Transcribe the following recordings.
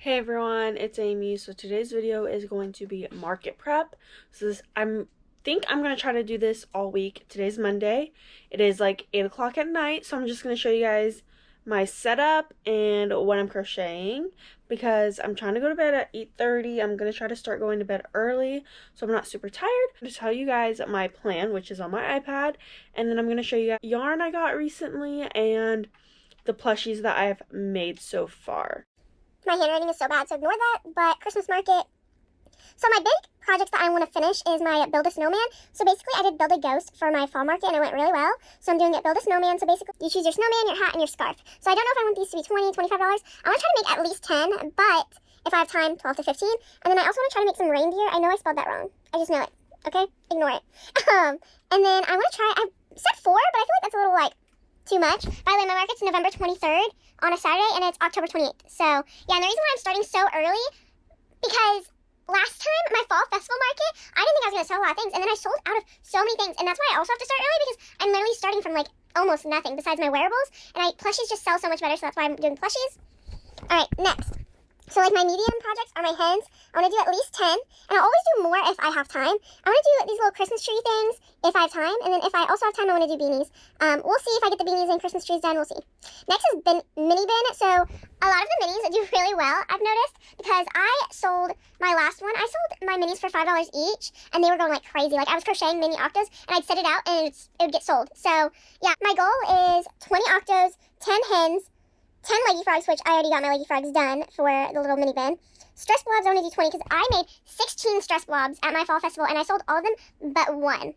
Hey everyone, it's Amy. So today's video is going to be market prep. So think I'm gonna try to do this all week. Today's Monday. It is like 8 o'clock at night, so I'm just gonna show you guys my setup and what I'm crocheting because I'm trying to go to bed at 8:30. I'm gonna try to start going to bed early so I'm not super tired. I'm gonna tell you guys my plan, which is on my iPad, and then I'm gonna show you guys yarn I got recently and the plushies that I've made so far. My handwriting is so bad, so ignore that, but Christmas market. So my big project that I want to finish is my Build a Snowman. So basically I did Build a Ghost for my fall market and it went really well. So I'm doing it Build a Snowman. So basically you choose your snowman, your hat, and your scarf. So I don't know if I want these to be $20, $25. I want to try to make at least 10, but if I have time, 12 to 15. And then I also want to try to make some reindeer. I know I spelled that wrong. I just know it. Okay? Ignore it. And then I want to try, I said 4, but I feel like that's a little like too much. By the way, my market's November 23rd on a Saturday, and it's October 28th. So, yeah, and the reason why I'm starting so early, because last time, my fall festival market, I didn't think I was going to sell a lot of things, and then I sold out of so many things, and that's why I also have to start early, because I'm literally starting from, like, almost nothing besides my wearables, and plushies just sell so much better, so that's why I'm doing plushies. Alright, next. So, like, my medium projects are my hens. I want to do at least 10, and I'll always do more if I have time. I want to do these little Christmas tree things if I have time, and then if I also have time, I want to do beanies. We'll see if I get the beanies and Christmas trees done, we'll see. Next is mini bin. So, a lot of the minis do really well, I've noticed, because I sold my last one. I sold my minis for $5 each, and they were going like crazy. Like, I was crocheting mini octos, and I'd set it out, and it would get sold. So, yeah, my goal is 20 octos, 10 hens, 10 leggy frogs, which I already got my leggy frogs done for the little mini bin. Stress blobs, I want to do 20 because I made 16 stress blobs at my fall festival and I sold all of them but one.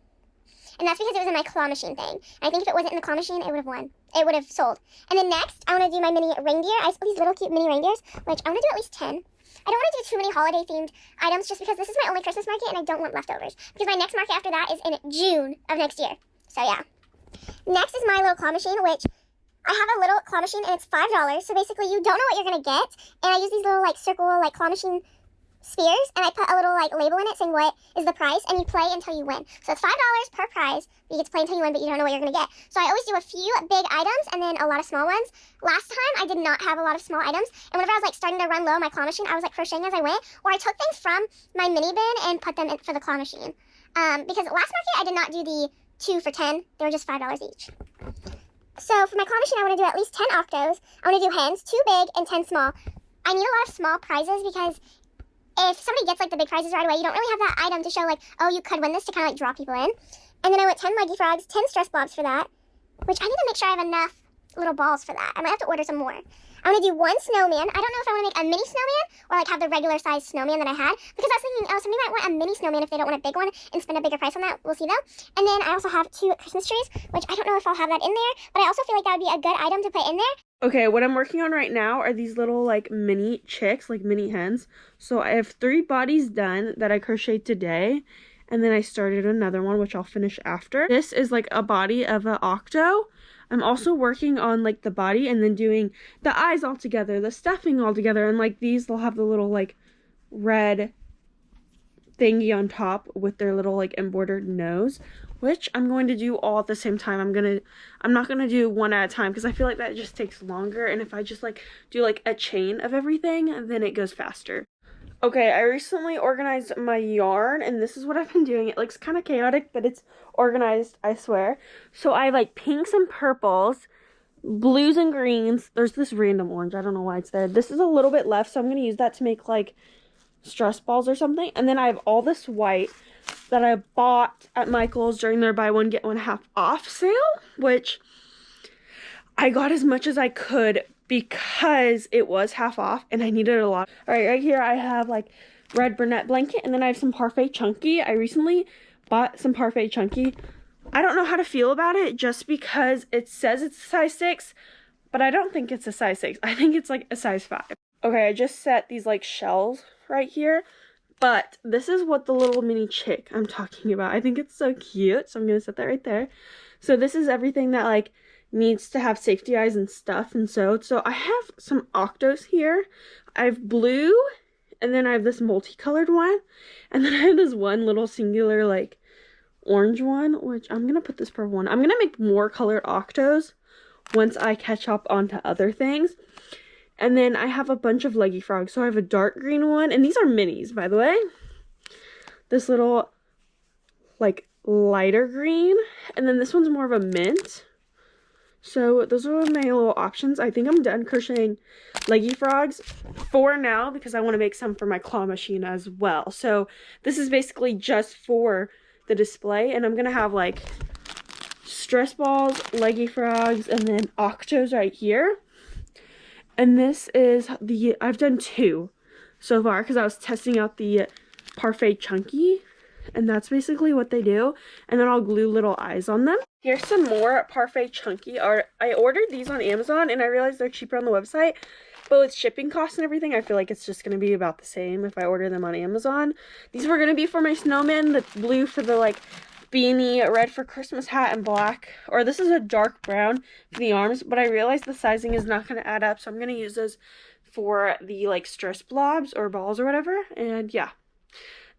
And that's because it was in my claw machine thing. And I think if it wasn't in the claw machine, it would have won. It would have sold. And then next, I want to do my mini reindeer. I sold these little cute mini reindeers, which I want to do at least 10. I don't want to do too many holiday themed items just because this is my only Christmas market and I don't want leftovers. Because my next market after that is in June of next year. So yeah. Next is my little claw machine, which I have a little claw machine and it's $5, so basically you don't know what you're going to get, and I use these little like circle like claw machine spheres, and I put a little like label in it saying what is the price, and you play until you win. So it's $5 per prize, you get to play until you win, but you don't know what you're going to get. So I always do a few big items and then a lot of small ones. Last time I did not have a lot of small items, and whenever I was like starting to run low on my claw machine, I was like crocheting as I went, or I took things from my mini bin and put them in for the claw machine. Because last market I did not do the 2 for 10, they were just $5 each. So for my claw machine, I want to do at least 10 octos. I want to do hens, 2 big and 10 small. I need a lot of small prizes because if somebody gets like the big prizes right away, you don't really have that item to show like, oh, you could win this, to kind of like draw people in. And then I want 10 leggy frogs, 10 stress blobs for that, which I need to make sure I have enough little balls for that. I might have to order some more. I want to do 1 snowman. I don't know if I want to make a mini snowman or like have the regular size snowman that I had, because I was thinking, oh, somebody might want a mini snowman if they don't want a big one and spend a bigger price on that. We'll see though. And then I also have 2 Christmas trees, which I don't know if I'll have that in there, but I also feel like that would be a good item to put in there. Okay, what I'm working on right now are these little like mini chicks, like mini hens. So I have 3 bodies done that I crocheted today, and then I started another one which I'll finish after. This is like a body of an octo. I'm also working on like the body and then doing the eyes all together, the stuffing all together, and like these, they'll have the little like red thingy on top with their little like embroidered nose, which I'm going to do all at the same time. I'm not gonna do one at a time because I feel like that just takes longer, and if I just like do like a chain of everything, then it goes faster. Okay, I recently organized my yarn, and this is what I've been doing. It looks kind of chaotic, but it's organized, I swear. So I have like pinks and purples, blues and greens. There's this random orange. I don't know why it's there. This is a little bit left, so I'm going to use that to make like stress balls or something. And then I have all this white that I bought at Michael's during their buy one, get one half off sale, which I got as much as I could because it was half off and I needed a lot. All right here I have like red brunette blanket, and then I have some Parfait Chunky. I recently bought some Parfait Chunky. I don't know how to feel about it just because it says it's a size 6, but I don't think it's a size 6. I think it's like a size 5. Okay, I just set these like shells right here, but this is what the little mini chick I'm talking about. I think it's so cute, so I'm gonna set that right there. So this is everything that like needs to have safety eyes and stuff and sewed. So I have some octos here. I have blue, and then I have this multicolored one, and then I have this one little singular like orange one, which I'm gonna put this purple one. I'm gonna make more colored octos once I catch up onto other things. And then I have a bunch of leggy frogs. So I have a dark green one, and these are minis, by the way. This little, like, lighter green, and then this one's more of a mint. So those are my little options. I think I'm done crocheting leggy frogs for now because I want to make some for my claw machine as well. So this is basically just for the display, and I'm gonna have like stress balls, leggy frogs, and then octos right here. And this is I've done 2 so far because I was testing out the Parfait Chunky, and that's basically what they do. And then I'll glue little eyes on them. Here's some more Parfait Chunky. I ordered these on Amazon, and I realized they're cheaper on the website. But with shipping costs and everything, I feel like it's just going to be about the same if I order them on Amazon. These were going to be for my snowman, the blue for the, like, beanie, red for Christmas hat, and black. Or this is a dark brown for the arms, but I realized the sizing is not going to add up, so I'm going to use those for the, like, stress blobs or balls or whatever. And yeah.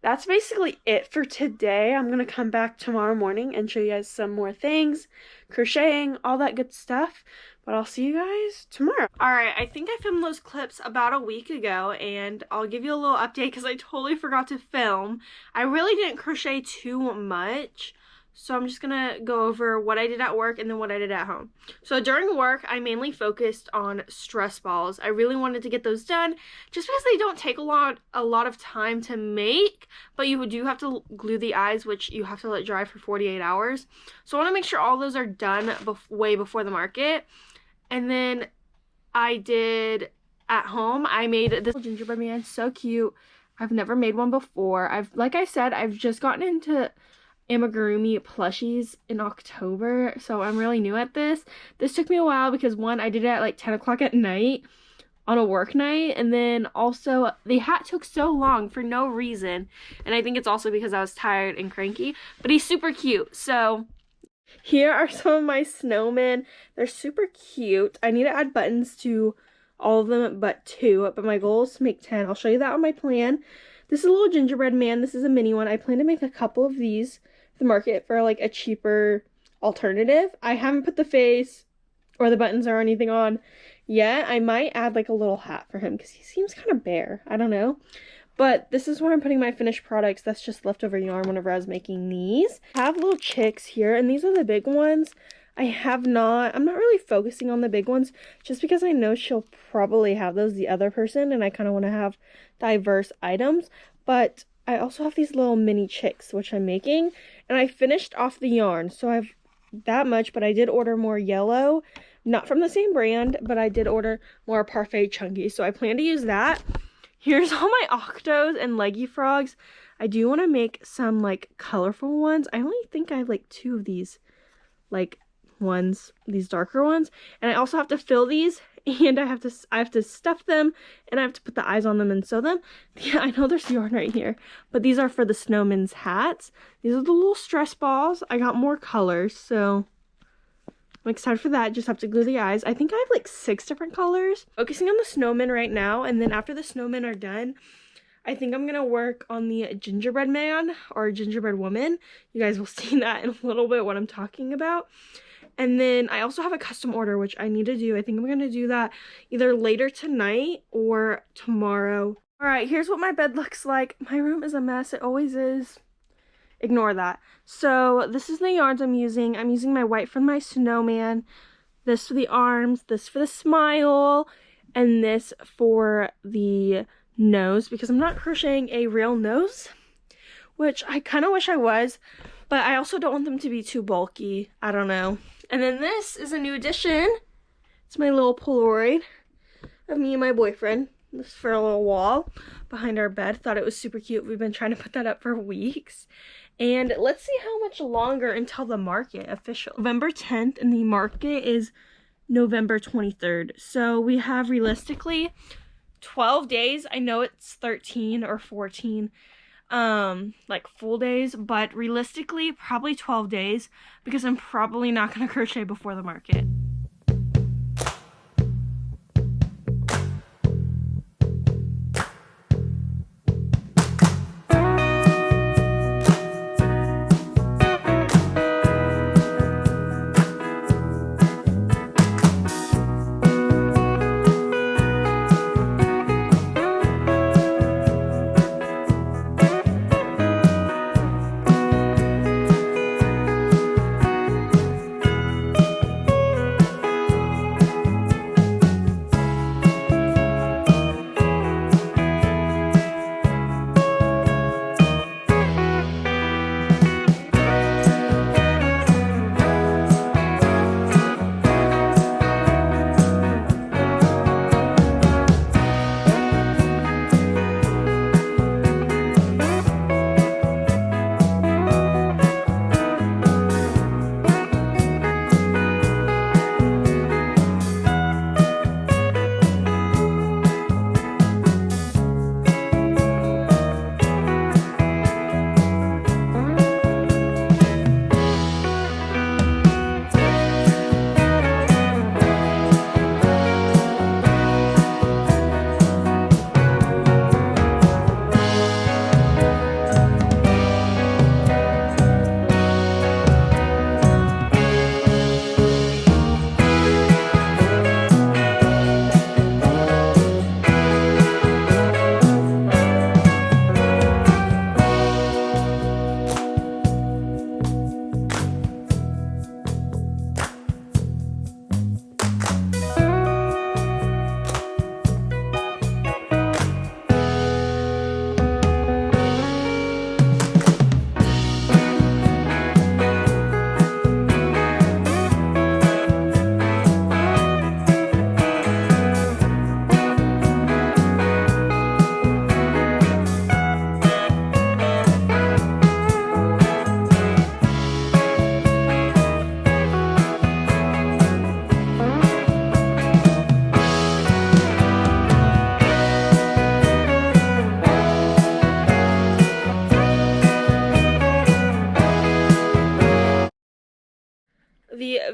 That's basically it for today. I'm going to come back tomorrow morning and show you guys some more things, crocheting, all that good stuff. But I'll see you guys tomorrow. Alright, I think I filmed those clips about a week ago, and I'll give you a little update because I totally forgot to film. I really didn't crochet too much, so I'm just gonna go over what I did at work and then what I did at home. So during work, I mainly focused on stress balls. I really wanted to get those done just because they don't take a lot of time to make, but you do have to glue the eyes, which you have to let dry for 48 hours. So I want to make sure all those are done way before the market. And then I did at home, I made this gingerbread man, so cute. I've never made one before. Like I said, I've just gotten into amigurumi plushies in October, so I'm really new at this. This took me a while because one, I did it at like 10 o'clock at night on a work night, and then also the hat took so long for no reason, and I think it's also because I was tired and cranky, but he's super cute. So here are some of my snowmen. They're super cute. I need to add buttons to all of them but 2, but my goal is to make 10. I'll show you that on my plan. This is a little gingerbread man. This is a mini one. I plan to make a couple of these for the market for like a cheaper alternative. I haven't put the face or the buttons or anything on yet. I might add like a little hat for him because he seems kind of bare. I don't know. But this is where I'm putting my finished products. That's just leftover yarn whenever I was making these. I have little chicks here, and these are the big ones. I'm not really focusing on the big ones just because I know she'll probably have those, the other person, and I kind of want to have diverse items. But I also have these little mini chicks, which I'm making, and I finished off the yarn. So I have that much, but I did order more yellow, not from the same brand, but I did order more Parfait Chunky. So I plan to use that. Here's all my octos and leggy frogs. I do want to make some like colorful ones. I only think I have like 2 of these like ones, these darker ones. And I also have to fill these, and I have to stuff them, and I have to put the eyes on them and sew them. Yeah, I know there's yarn right here, but these are for the snowman's hats. These are the little stress balls. I got more colors, so I'm excited for that. Just have to glue the eyes. I think I have like 6 different colors. Focusing on the snowmen right now, and then after the snowmen are done, I think I'm gonna work on the gingerbread man or gingerbread woman. You guys will see that in a little bit, what I'm talking about. And then I also have a custom order, which I need to do. I think I'm gonna do that either later tonight or tomorrow. All right, here's what my bed looks like. My room is a mess. It always is. Ignore that. So this is the yarns I'm using. I'm using my white for my snowman, this for the arms, this for the smile, and this for the nose, because I'm not crocheting a real nose, which I kind of wish I was, but I also don't want them to be too bulky. I don't know. And then this is a new addition. It's my little Polaroid of me and my boyfriend. This is for a little wall behind our bed. Thought it was super cute. We've been trying to put that up for weeks. And let's see how much longer until the market official. November 10th, and the market is November 23rd. So we have realistically 12 days. I know it's 13 or 14 like full days, but realistically probably 12 days because I'm probably not going to crochet before the market.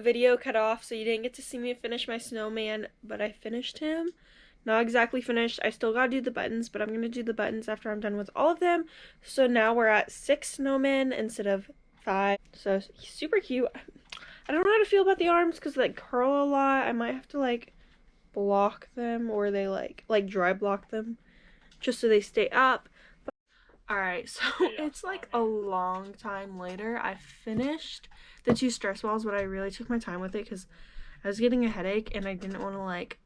video cut off, so you didn't get to see me finish my snowman, but I finished him. Not exactly finished. I still gotta do the buttons, but I'm gonna do the buttons after I'm done with all of them. So now we're at 6 snowmen instead of 5. So super cute. I don't know how to feel about the arms because they like curl a lot. I might have to like block them, or they like dry block them just so they stay up. Alright, so it's like a long time later. I finished the 2 stress balls, but I really took my time with it because I was getting a headache and I didn't want to like,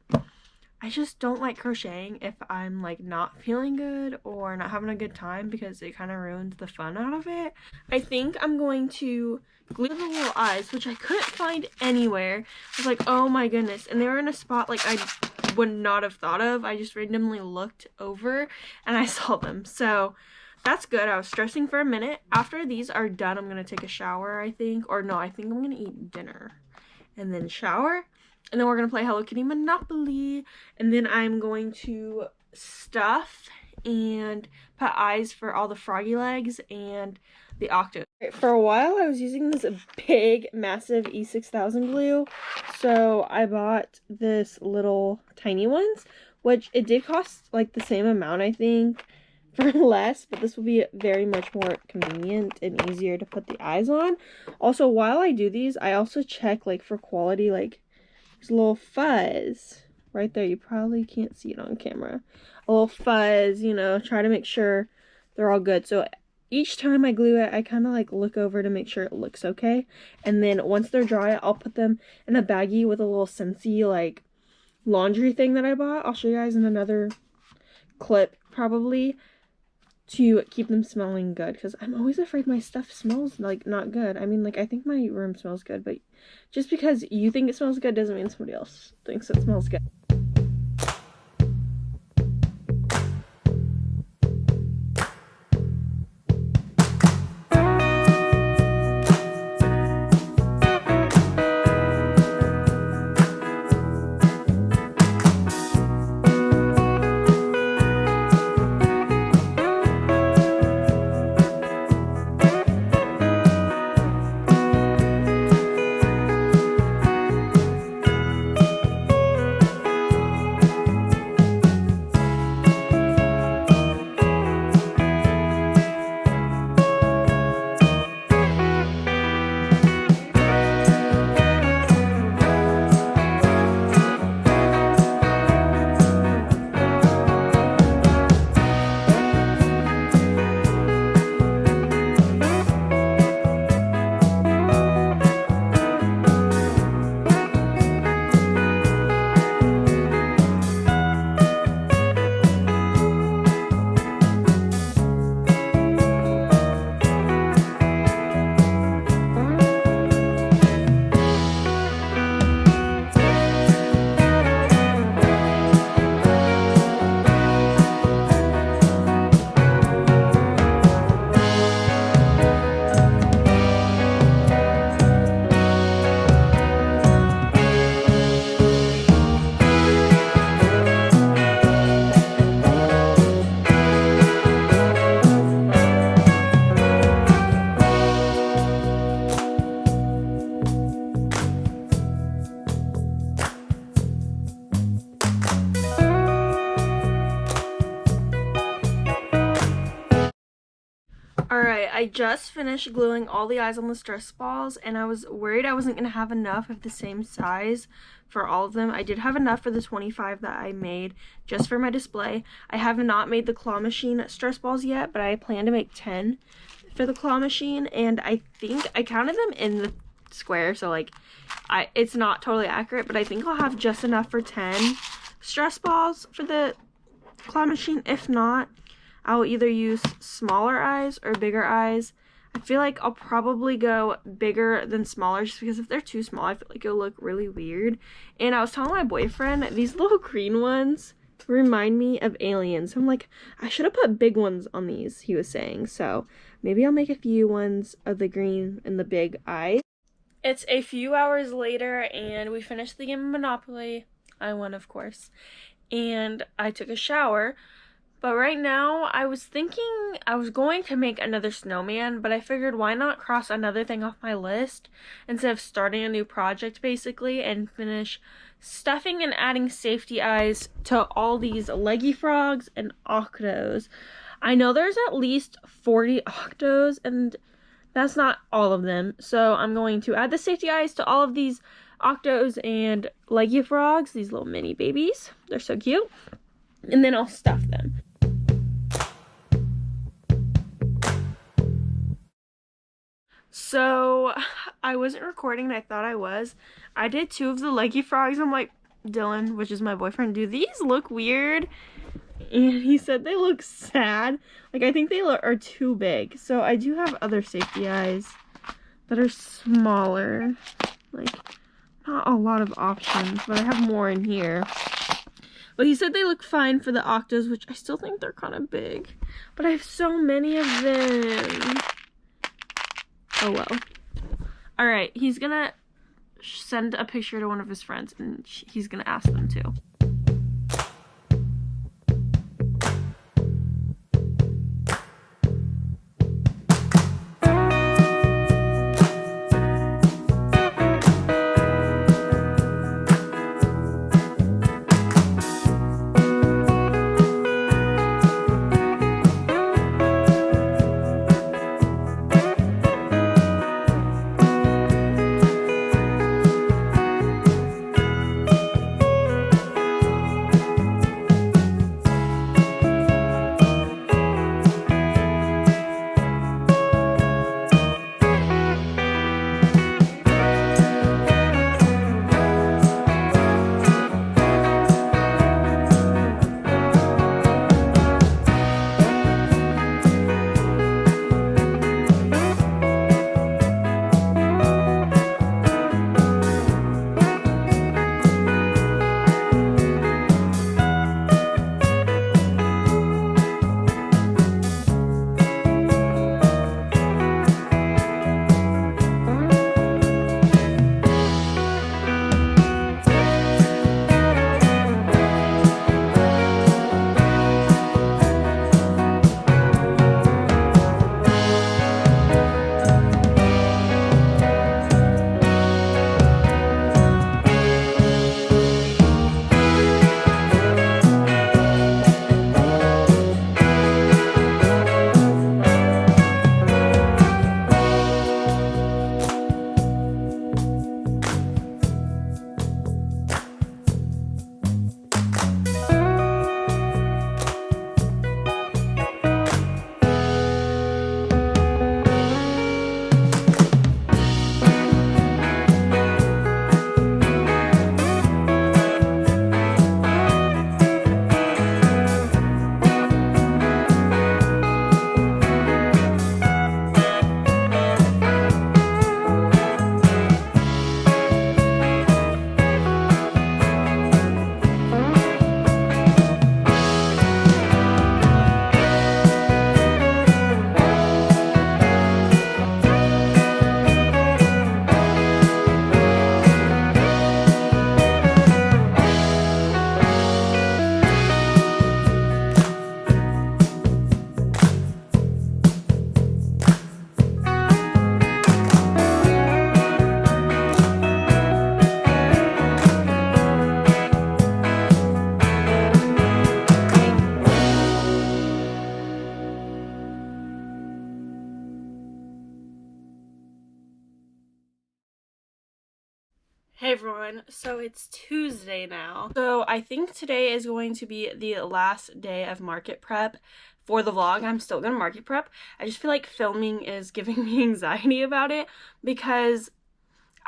I just don't like crocheting if I'm like not feeling good or not having a good time because it kind of ruins the fun out of it. I think I'm going to glue the little eyes, which I couldn't find anywhere. I was like, oh my goodness, and they were in a spot like I would not have thought of. I just randomly looked over and I saw them, so that's good. I was stressing for a minute. After these are done, I'm gonna take a shower, I think, or no, I think I'm gonna eat dinner and then shower, and then we're gonna play Hello Kitty Monopoly, and then I'm going to stuff and put eyes for all the froggy legs and the octo. For a while I was using this big massive E6000 glue, so I bought this little tiny ones, which it did cost like the same amount I think for less, but this will be very much more convenient and easier to put the eyes on. Also, while I do these, I also check like for quality, like there's a little fuzz right there. You probably can't see it on camera. A little fuzz, you know, try to make sure they're all good. So each time I glue it, I kind of like look over to make sure it looks okay. And then once they're dry, I'll put them in a baggie with a little Scentsy like laundry thing that I bought. I'll show you guys in another clip probably, to keep them smelling good, because I'm always afraid my stuff smells like not good. I mean, like, I think my room smells good, but just because you think it smells good doesn't mean somebody else thinks it smells good. Alright, I just finished gluing all the eyes on the stress balls, and I was worried I wasn't going to have enough of the same size for all of them. I did have enough for the 25 that I made just for my display. I have not made the claw machine stress balls yet, but I plan to make 10 for the claw machine, and I think I counted them in the square, so like it's not totally accurate, but I think I'll have just enough for 10 stress balls for the claw machine. If not, I'll either use smaller eyes or bigger eyes. I feel like I'll probably go bigger than smaller, just because if they're too small, I feel like it'll look really weird. And I was telling my boyfriend, these little green ones remind me of aliens. I'm like, I should have put big ones on these, he was saying. So maybe I'll make a few ones of the green and the big eyes. It's a few hours later, and we finished the game of Monopoly. I won, of course. And I took a shower. But right now, I was thinking I was going to make another snowman, but I figured why not cross another thing off my list instead of starting a new project basically and finish stuffing and adding safety eyes to all these leggy frogs and octos. I know there's at least 40 octos and that's not all of them. So I'm going to add the safety eyes to all of these octos and leggy frogs, these little mini babies. They're so cute. And then I'll stuff them. So I wasn't recording and I thought I was. I did 2 of the leggy frogs. I'm like, Dylan, which is my boyfriend, do these look weird? And he said they look sad. Like, I think they are too big. So I do have other safety eyes that are smaller. Like, not a lot of options, but I have more in here. But he said they look fine for the octos, which I still think they're kind of big. But I have so many of them. Oh well. Alright, he's gonna send a picture to one of his friends and he's gonna ask them to. Hey everyone, so it's Tuesday now. So I think today is going to be the last day of market prep for the vlog. I'm still gonna market prep. I just feel like filming is giving me anxiety about it because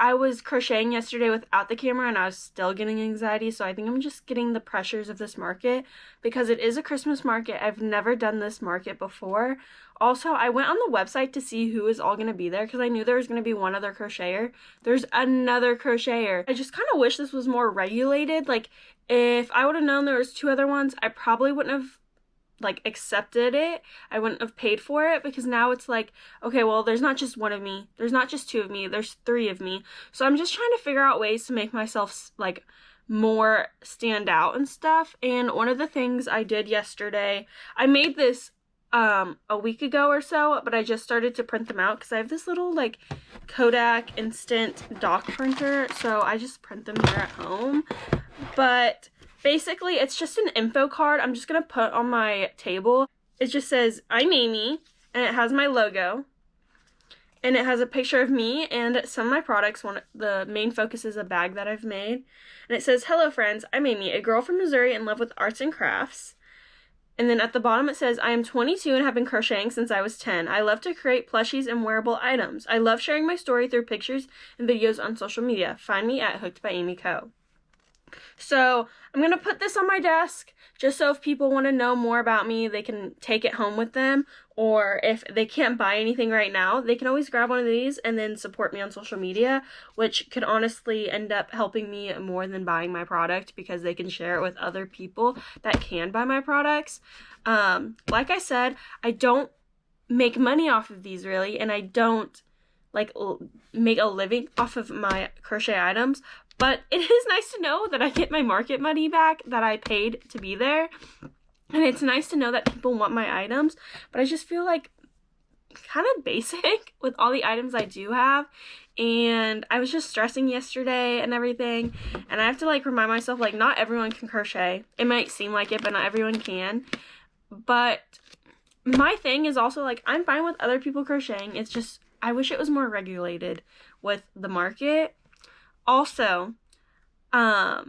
I was crocheting yesterday without the camera and I was still getting anxiety, so I think I'm just getting the pressures of this market because it is a Christmas market. I've never done this market before. Also, I went on the website to see who is all going to be there because I knew there was going to be one other crocheter. There's another crocheter. I just kind of wish this was more regulated. Like, if I would have known there was 2 other ones, I probably wouldn't have like accepted it. I wouldn't have paid for it because now it's like, okay, well, there's not just 1 of me, there's not just 2 of me, there's 3 of me. So I'm just trying to figure out ways to make myself like more stand out and stuff. And one of the things I did yesterday, I made this a week ago or so, but I just started to print them out because I have this little like Kodak instant dock printer, so I just print them here at home. But basically it's just an info card I'm just gonna put on my table. It just says I'm Amy, and it has my logo, and it has a picture of me and some of my products. The main focus is a bag that I've made, and it says, "Hello friends, I'm Amy, a girl from Missouri in love with arts and crafts." And then at the bottom it says, "I am 22 and have been crocheting since I was 10. I love to create plushies and wearable items. I love sharing my story through pictures and videos on social media. Find me at hookedbyamyco." So I'm going to put this on my desk just so if people want to know more about me, they can take it home with them. Or if they can't buy anything right now, they can always grab one of these and then support me on social media, which could honestly end up helping me more than buying my product because they can share it with other people that can buy my products. Like I said, I don't make money off of these really, and I don't like make a living off of my crochet items, but it is nice to know that I get my market money back that I paid to be there. And it's nice to know that people want my items, but I just feel like kind of basic with all the items I do have. And I was just stressing yesterday and everything, and I have to like remind myself like not everyone can crochet. It might seem like it, but not everyone can. But my thing is also like I'm fine with other people crocheting. It's just I wish it was more regulated with the market. Also, I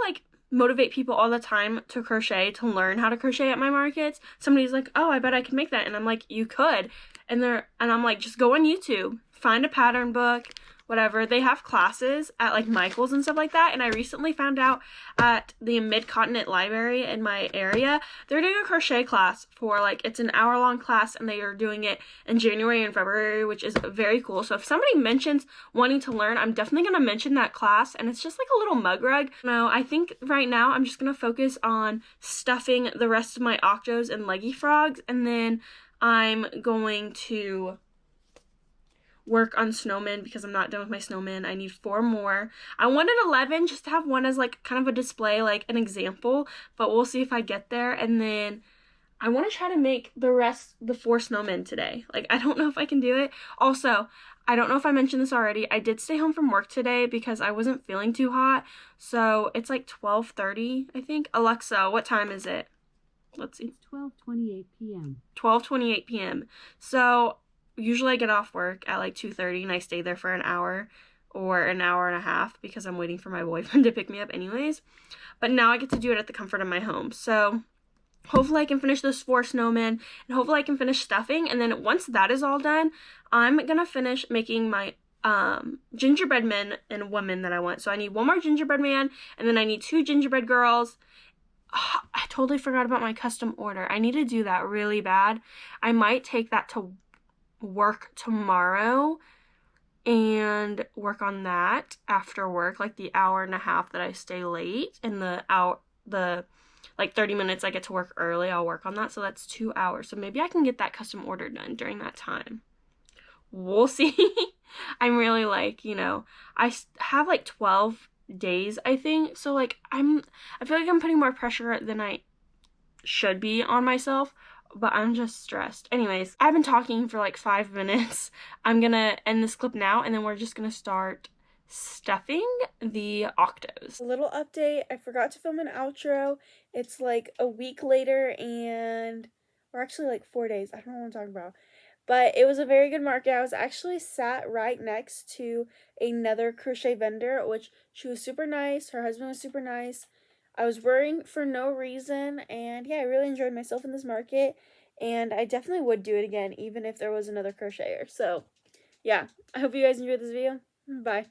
like motivate people all the time to crochet, to learn how to crochet at my markets. Somebody's like, "Oh, I bet I can make that." And I'm like, "You could." And I'm like, "Just go on YouTube, find a pattern book, whatever." They have classes at like Michael's and stuff like that. And I recently found out at the Mid-Continent Library in my area, they're doing a crochet class for like, it's an hour-long class, and they are doing it in January and February, which is very cool. So if somebody mentions wanting to learn, I'm definitely going to mention that class. And it's just like a little mug rug. No, I think right now I'm just going to focus on stuffing the rest of my octos and leggy frogs, and then I'm going to work on snowmen because I'm not done with my snowmen. I need 4 more. I wanted 11 just to have one as like kind of a display, like an example, but we'll see if I get there. And then I want to try to make the 4 snowmen today. Like, I don't know if I can do it. Also, I don't know if I mentioned this already. I did stay home from work today because I wasn't feeling too hot. So it's like 12:30, I think. Alexa, what time is it? Let's see. It's 12:28 p.m. 12:28 p.m. So usually I get off work at like 2:30 and I stay there for an hour or an hour and a half because I'm waiting for my boyfriend to pick me up anyways. But now I get to do it at the comfort of my home. So hopefully I can finish those 4 snowmen, and hopefully I can finish stuffing. And then once that is all done, I'm gonna finish making my gingerbread men and women that I want. So I need 1 more gingerbread man, and then I need 2 gingerbread girls. Oh, I totally forgot about my custom order. I need to do that really bad. I might take that to work tomorrow and work on that after work, like the hour and a half that I stay late, and the like 30 minutes I get to work early, I'll work on that. So that's 2 hours. So maybe I can get that custom order done during that time. We'll see. I'm really like, I have like 12 days, I think. So like I feel like I'm putting more pressure than I should be on myself, but I'm just stressed. Anyways, I've been talking for like 5 minutes. I'm gonna end this clip now, and then we're just gonna start stuffing the octos. A little update, I forgot to film an outro. It's like a week later, and or actually like 4 days. I don't know what I'm talking about. But it was a very good market. I was actually sat right next to another crochet vendor, which she was super nice. Her husband was super nice. I was worrying for no reason, and yeah, I really enjoyed myself in this market, and I definitely would do it again, even if there was another crocheter. So yeah, I hope you guys enjoyed this video. Bye.